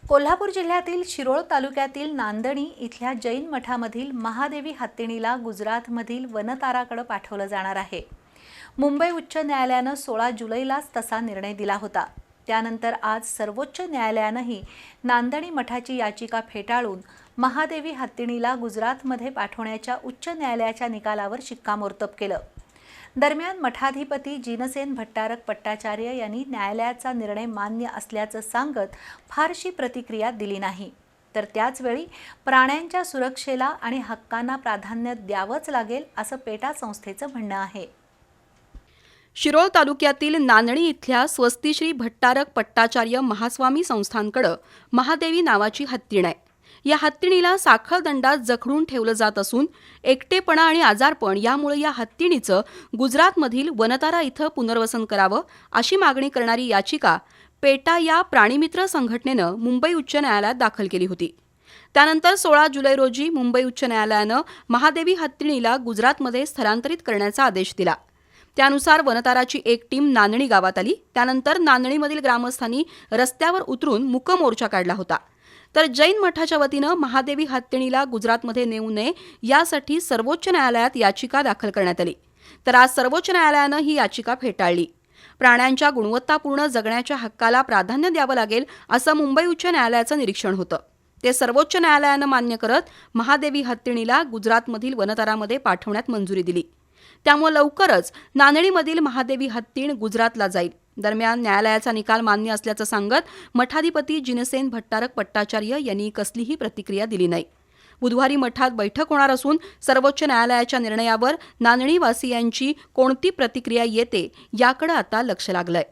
कोल्हापूर जिल्ह्यातील शिरोळ तालुक्यातील नांदणी इथल्या जैन मठामधील महादेवी हत्तीणीला गुजरातमधील वनताराकडे पाठवलं जाणार आहे। मुंबई उच्च न्यायालयानं 16 जुलैलाच तसा निर्णय दिला होता। त्यानंतर आज सर्वोच्च न्यायालयानंही नांदणी मठाची याचिका फेटाळून महादेवी हत्तीणीला गुजरातमध्ये पाठवण्याच्या उच्च न्यायालयाच्या निकालावर शिक्कामोर्तब केलं। दरम्यान मठाधिपती जिनसेन भट्टारक पट्टाचार्य यांनी न्यायालयाचा निर्णय मान्य असल्याचं सांगत फारशी प्रतिक्रिया दिली नाही। तर त्याचवेळी प्राण्यांच्या सुरक्षेला आणि हक्कांना प्राधान्य द्यावंच लागेल असं पेटा संस्थेचं म्हणणं आहे। शिरोळ तालुक्यातील नांदणी इथल्या स्वस्तिश्री भट्टारक पट्टाचार्य महास्वामी संस्थानकडे महादेवी नावाची हत्तीण आहे। या हत्तीणीला साखळदंडात जखडून ठेवलं जात असून एकटेपणा आणि आजारपण यामुळे या हत्तीणीचं गुजरातमधील वनतारा इथं पुनर्वसन करावं अशी मागणी करणारी याचिका पेटा या प्राणीमित्र संघटनेनं मुंबई उच्च न्यायालयात दाखल केली होती। त्यानंतर 16 जुलै रोजी मुंबई उच्च न्यायालयानं महादेवी हत्तीणीला गुजरातमध्ये स्थलांतरित करण्याचा आदेश दिला। त्यानुसार वनताराची एक टीम नांदणी गावात आली। त्यानंतर नांदणीमधील ग्रामस्थांनी रस्त्यावर उतरून मूक मोर्चा काढला होता। तर जैन मठाच्या वतीनं महादेवी हत्तीणीला गुजरातमध्ये नेऊ नये यासाठी सर्वोच्च न्यायालयात याचिका दाखल करण्यात आली। तर आज सर्वोच्च न्यायालयानं ही याचिका फेटाळली। प्राण्यांच्या गुणवत्तापूर्ण जगण्याच्या हक्काला प्राधान्य द्यावं लागेल असं मुंबई उच्च न्यायालयाचं निरीक्षण होतं। ते सर्वोच्च न्यायालयानं मान्य करत महादेवी हत्तीणीला गुजरातमधील वनतारामध्ये पाठवण्यात मंजुरी दिली। त्यामुळे लवकरच नांदणीमधील महादेवी हत्तीण गुजरातला जाईल। दरम्यान न्यायालयाचा निकाल मान्य असल्याचं सांगत मठाधिपती जिनसेन भट्टारक पट्टाचार्य यांनी कसलीही प्रतिक्रिया दिली नाही। बुधवारी मठात बैठक होणार असून सर्वोच्च न्यायालयाच्या निर्णयावर नांदणीवासियांची कोणती प्रतिक्रिया येते याकडे आता लक्ष लागलंय।